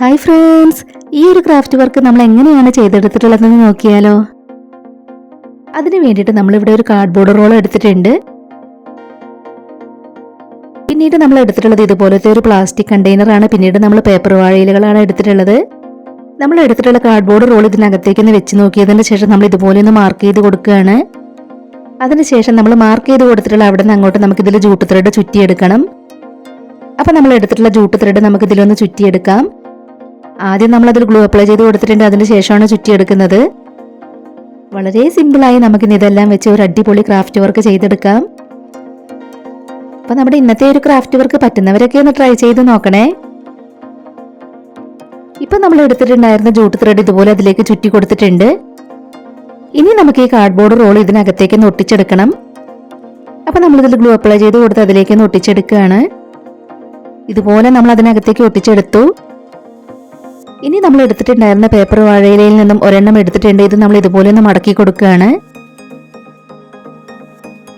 Hi friends, ഈ ഒരു craft work നമ്മൾ എങ്ങനെയാണ് ചെയ്തെടുത്തിട്ടുള്ളതെന്ന് നോക്കിയാലോ. അതിന് വേണ്ടിയിട്ട് നമ്മളിവിടെ ഒരു കാർഡ്ബോർഡ് റോൾ എടുത്തിട്ടുണ്ട്. പിന്നീട് നമ്മൾ എടുത്തിട്ടുള്ളത് ഇതുപോലത്തെ ഒരു പ്ലാസ്റ്റിക് കണ്ടെയ്നറാണ്. പിന്നീട് നമ്മൾ പേപ്പർ വാഴയിലകളാണ് എടുത്തിട്ടുള്ളത്. നമ്മൾ എടുത്തിട്ടുള്ള കാർഡ്ബോർഡ് റോൾ ഇതിനകത്തേക്ക് ഒന്ന് വെച്ച് നോക്കിയതിന് ശേഷം നമ്മൾ ഇതുപോലെ ഒന്ന് മാർക്ക് ചെയ്ത് കൊടുക്കുകയാണ്. അതിനുശേഷം നമ്മൾ മാർക്ക് ചെയ്ത് കൊടുത്തിട്ടുള്ള അവിടെ നിന്ന് അങ്ങോട്ട് നമുക്ക് ഇതിൽ ജൂട്ട് ത്രെഡ് ചുറ്റിയെടുക്കണം. അപ്പം നമ്മൾ എടുത്തിട്ടുള്ള ജൂട്ട് ത്രെഡ് നമുക്ക് ഇതിലൊന്ന് ചുറ്റിയെടുക്കാം. ആദ്യം നമ്മൾ അതിൽ ഗ്ലൂ അപ്ലൈ ചെയ്ത് കൊടുത്തിട്ടുണ്ട്. അതിന് ശേഷമാണ് ചുറ്റിയെടുക്കുന്നത്. വളരെ സിമ്പിളായി നമുക്കിന്ന് ഇതെല്ലാം വെച്ച് ഒരു അടിപൊളി ക്രാഫ്റ്റ് വർക്ക് ചെയ്തെടുക്കാം. അപ്പൊ നമ്മുടെ ഇന്നത്തെ ഒരു ക്രാഫ്റ്റ് വർക്ക് പറ്റുന്നവരൊക്കെ ഒന്ന് ട്രൈ ചെയ്ത് നോക്കണേ. ഇപ്പൊ നമ്മൾ എടുത്തിട്ടുണ്ടായിരുന്ന ജൂട്ട് ത്രെഡ് ഇതുപോലെ അതിലേക്ക് ചുറ്റി കൊടുത്തിട്ടുണ്ട്. ഇനി നമുക്ക് ഈ കാർഡ്ബോർഡ് റോൾ ഇതിനകത്തേക്ക് ഒന്ന് ഒട്ടിച്ചെടുക്കണം. അപ്പൊ നമ്മൾ ഇതിൽ ഗ്ലൂ അപ്ലൈ ചെയ്ത് കൊടുത്ത് അതിലേക്ക് ഒന്ന് ഒട്ടിച്ചെടുക്കുകയാണ്. ഇതുപോലെ നമ്മൾ അതിനകത്തേക്ക് ഒട്ടിച്ചെടുത്തു. ഇനി നമ്മൾ എടുത്തിട്ടുണ്ടായിരുന്ന പേപ്പർ വാഴയിലയിൽ നിന്നും ഒരെണ്ണം എടുത്തിട്ടുണ്ട്. ഇത് നമ്മൾ ഇതുപോലെ ഒന്ന് മടക്കി കൊടുക്കുകയാണ്.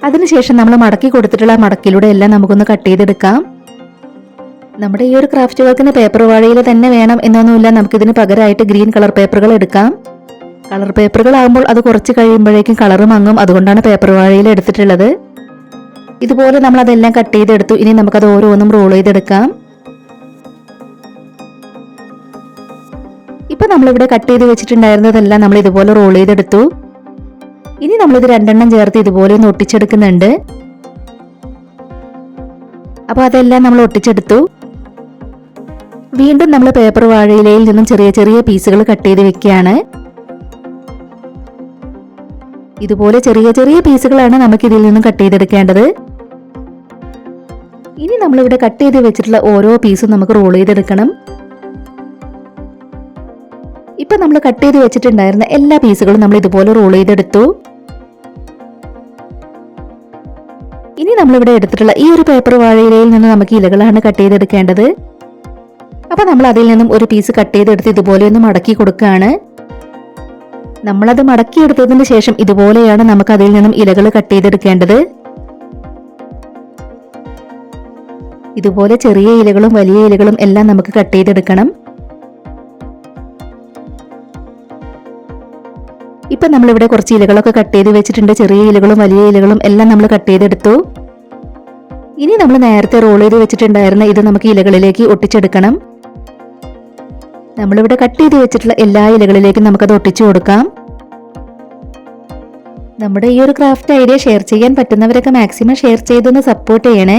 അതിനുശേഷം നമ്മൾ മടക്കി കൊടുത്തിട്ടുള്ള മടക്കിലൂടെ എല്ലാം നമുക്കൊന്ന് കട്ട് ചെയ്തെടുക്കാം. നമ്മുടെ ഈ ഒരു ക്രാഫ്റ്റ് വർക്കിന് പേപ്പർ വാഴയില തന്നെ വേണം എന്നൊന്നുമില്ല. നമുക്കിതിന് പകരമായിട്ട് ഗ്രീൻ കളർ പേപ്പറുകൾ എടുക്കാം. കളർ പേപ്പറുകളാകുമ്പോൾ അത് കുറച്ച് കഴിയുമ്പോഴേക്കും കളറ് മങ്ങും. അതുകൊണ്ടാണ് പേപ്പർ വാഴയില എടുത്തിട്ടുള്ളത്. ഇതുപോലെ നമ്മൾ അതെല്ലാം കട്ട് ചെയ്തെടുത്തു. ഇനി നമുക്കത് ഓരോന്നും റോൾ ചെയ്തെടുക്കാം. ഇപ്പൊ നമ്മളിവിടെ കട്ട് ചെയ്ത് വെച്ചിട്ടുണ്ടായിരുന്നതെല്ലാം നമ്മൾ ഇതുപോലെ റോൾ ചെയ്തെടുത്തു. ഇനി നമ്മളിത് രണ്ടെണ്ണം ചേർത്ത് ഇതുപോലെ ഒന്ന് ഒട്ടിച്ചെടുക്കുന്നുണ്ട്. അപ്പൊ അതെല്ലാം നമ്മൾ ഒട്ടിച്ചെടുത്തു. വീണ്ടും നമ്മൾ പേപ്പർ വാഴയിലയിൽ നിന്നും ചെറിയ ചെറിയ പീസുകൾ കട്ട് ചെയ്ത് വെക്കുകയാണ്. ഇതുപോലെ ചെറിയ ചെറിയ പീസുകളാണ് നമുക്ക് ഇതിൽ നിന്നും കട്ട് ചെയ്തെടുക്കേണ്ടത്. ഇനി നമ്മളിവിടെ കട്ട് ചെയ്ത് വെച്ചിട്ടുള്ള ഓരോ പീസും നമുക്ക് റോൾ ചെയ്തെടുക്കണം. ഇപ്പൊ നമ്മൾ കട്ട് ചെയ്ത് വെച്ചിട്ടുണ്ടായിരുന്ന എല്ലാ പീസുകളും നമ്മൾ ഇതുപോലെ റോൾ ചെയ്തെടുത്തു. ഇനി നമ്മളിവിടെ എടുത്തിട്ടുള്ള ഈ ഒരു പേപ്പർ വാഴയിലയിൽ നിന്ന് നമുക്ക് ഇലകളാണ് കട്ട് ചെയ്തെടുക്കേണ്ടത്. അപ്പൊ നമ്മൾ അതിൽ നിന്നും ഒരു പീസ് കട്ട് ചെയ്തെടുത്ത് ഇതുപോലെ ഒന്ന് മടക്കി കൊടുക്കുകയാണ്. നമ്മളത് മടക്കിയെടുത്തതിന് ശേഷം ഇതുപോലെയാണ് നമുക്ക് അതിൽ നിന്നും ഇലകൾ കട്ട് ചെയ്തെടുക്കേണ്ടത്. ഇതുപോലെ ചെറിയ ഇലകളും വലിയ ഇലകളും എല്ലാം നമുക്ക് കട്ട് ചെയ്തെടുക്കണം. ഇപ്പൊ നമ്മളിവിടെ കുറച്ച് ഇലകളൊക്കെ കട്ട് ചെയ്ത് വെച്ചിട്ടുണ്ട്. ചെറിയ ഇലകളും വലിയ ഇലകളും എല്ലാം നമ്മൾ കട്ട് ചെയ്തെടുത്തു. ഇനി നമ്മൾ നേരത്തെ റോൾ ചെയ്ത് വെച്ചിട്ടുണ്ടായിരുന്ന ഇത് നമുക്ക് ഇലകളിലേക്ക് ഒട്ടിച്ചെടുക്കണം. നമ്മളിവിടെ കട്ട് ചെയ്ത് വെച്ചിട്ടുള്ള എല്ലാ ഇലകളിലേക്കും നമുക്കത് ഒട്ടിച്ചു കൊടുക്കാം. നമ്മുടെ ഈ ഒരു ക്രാഫ്റ്റ് ഐഡിയ ഷെയർ ചെയ്യാൻ പറ്റുന്നവരൊക്കെ മാക്സിമം ഷെയർ ചെയ്തൊന്ന് സപ്പോർട്ട് ചെയ്യണേ.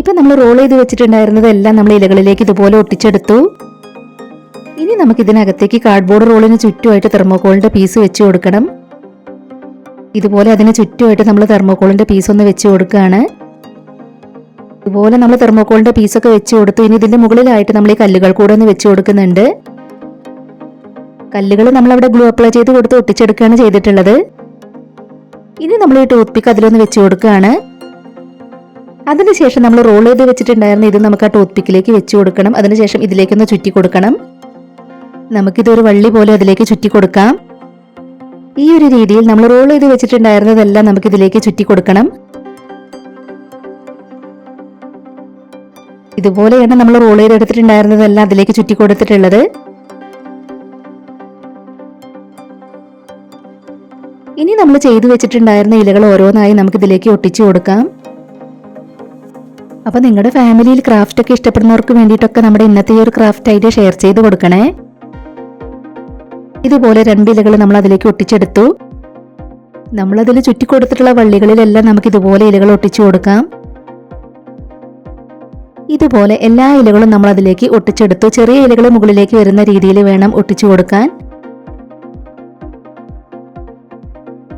ഇപ്പൊ നമ്മൾ റോൾ ചെയ്ത് വെച്ചിട്ടുണ്ടായിരുന്നതെല്ലാം നമ്മൾ ഇലകളിലേക്ക് ഇതുപോലെ ഒട്ടിച്ചെടുത്തു. ഇനി നമുക്ക് ഇതിനകത്തേക്ക് കാർഡ്ബോർഡ് റോളിന് ചുറ്റുമായിട്ട് തെർമോക്കോളിന്റെ പീസ് വെച്ച് കൊടുക്കണം. ഇതുപോലെ അതിന് ചുറ്റുമായിട്ട് നമ്മൾ തെർമോക്കോളിന്റെ പീസ് ഒന്ന് വെച്ച് കൊടുക്കുകയാണ്. ഇതുപോലെ നമ്മൾ തെർമോക്കോളിന്റെ പീസൊക്കെ വെച്ച് കൊടുത്തു. ഇനി ഇതിന്റെ മുകളിലായിട്ട് നമ്മൾ ഈ കല്ലുകൾ കൂടെ ഒന്ന് വെച്ച് കൊടുക്കുന്നുണ്ട്. കല്ലുകൾ നമ്മൾ അവിടെ ഗ്ലൂ അപ്ലൈ ചെയ്ത് കൊടുത്ത് ഒട്ടിച്ചെടുക്കുകയാണ് ചെയ്തിട്ടുള്ളത്. ഇനി നമ്മൾ ഈ ടൂത്ത് പിക്ക് അതിലൊന്ന് വെച്ച് കൊടുക്കുകയാണ്. അതിനുശേഷം നമ്മൾ റോൾ ചെയ്ത് വെച്ചിട്ടുണ്ടായിരുന്ന ഇത് നമുക്ക് ആ ടൂത്ത് പിക്കിലേക്ക് വെച്ച് കൊടുക്കണം. അതിനുശേഷം ഇതിലേക്കൊന്ന് ചുറ്റി കൊടുക്കണം. നമുക്കിതൊരു വള്ളി പോലെ അതിലേക്ക് ചുറ്റി കൊടുക്കാം. ഈ ഒരു രീതിയിൽ നമ്മൾ റോൾ ചെയ്ത് വെച്ചിട്ടുണ്ടായിരുന്നതെല്ലാം നമുക്കിതിലേക്ക് ചുറ്റി കൊടുക്കണം. ഇതുപോലെയാണ് നമ്മൾ റോൾ ചെയ്തെടുത്തിട്ടുണ്ടായിരുന്നതെല്ലാം അതിലേക്ക് ചുറ്റി കൊടുത്തിട്ടുള്ളത്. ഇനി നമ്മൾ ചെയ്തു വെച്ചിട്ടുണ്ടായിരുന്ന ഇലകൾ ഓരോന്നായി നമുക്കിതിലേക്ക് ഒട്ടിച്ചു കൊടുക്കാം. അപ്പൊ നിങ്ങളുടെ ഫാമിലിയിൽ ക്രാഫ്റ്റ് ഒക്കെ ഇഷ്ടപ്പെടുന്നവർക്ക് വേണ്ടിയിട്ടൊക്കെ നമ്മുടെ ഇന്നത്തെ ഈ ഒരു ക്രാഫ്റ്റ് ഐഡിയ ഷെയർ ചെയ്ത് കൊടുക്കണേ. ഇതുപോലെ രണ്ട് ഇലകൾ നമ്മൾ അതിലേക്ക് ഒട്ടിച്ചെടുത്തു. നമ്മളതിൽ ചുറ്റിക്കൊടുത്തിട്ടുള്ള വള്ളികളിലെല്ലാം നമുക്ക് ഇതുപോലെ ഇലകൾ ഒട്ടിച്ചു കൊടുക്കാം. ഇതുപോലെ എല്ലാ ഇലകളും നമ്മൾ അതിലേക്ക് ഒട്ടിച്ചെടുത്തു. ചെറിയ ഇലകൾ മുകളിലേക്ക് വരുന്ന രീതിയിൽ വേണം ഒട്ടിച്ചു കൊടുക്കാൻ.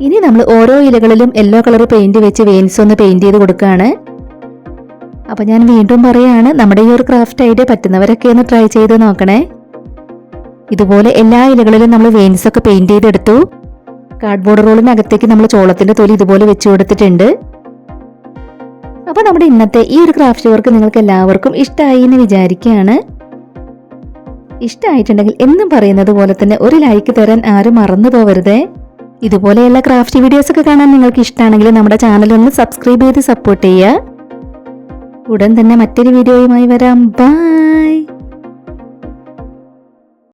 ഇനി നമ്മൾ ഓരോ ഇലകളിലും യെല്ലോ കളർ പെയിന്റ് വെച്ച് വെയിൻസ് ഒന്ന് പെയിന്റ് ചെയ്ത് കൊടുക്കുകയാണ്. അപ്പൊ ഞാൻ വീണ്ടും പറയാണ്, നമ്മുടെ ഈ ഒരു ക്രാഫ്റ്റ് ഐഡിയ പറ്റുന്നവരൊക്കെ ഒന്ന് ട്രൈ ചെയ്ത് നോക്കണേ. ഇതുപോലെ എല്ലാ ഇലകളിലും നമ്മൾ വെയിൻസ് ഒക്കെ പെയിന്റ് ചെയ്തെടുത്തു. കാർഡ്ബോർഡ് റോളിനകത്തേക്ക് നമ്മൾ ചോളത്തിന്റെ തൊലി ഇതുപോലെ വെച്ച് കൊടുത്തിട്ടുണ്ട്. അപ്പൊ നമ്മുടെ ഇന്നത്തെ ഈ ഒരു ക്രാഫ്റ്റ് വർക്ക് നിങ്ങൾക്ക് എല്ലാവർക്കും ഇഷ്ടമായി എന്ന് വിചാരിക്കുകയാണ്. ഇഷ്ടമായിട്ടുണ്ടെങ്കിൽ എന്നും പറയുന്നത് പോലെ തന്നെ ഒരു ലൈക്ക് തരാൻ ആരും മറന്നു പോവരുതേ. ഇതുപോലെയുള്ള ക്രാഫ്റ്റ് വീഡിയോസ് ഒക്കെ കാണാൻ നിങ്ങൾക്ക് ഇഷ്ടമാണെങ്കിൽ നമ്മുടെ ചാനൽ ഒന്ന് സബ്സ്ക്രൈബ് ചെയ്ത് സപ്പോർട്ട് ചെയ്യുക. ഉടൻ തന്നെ മറ്റൊരു വീഡിയോയുമായി വരാം. ബൈ.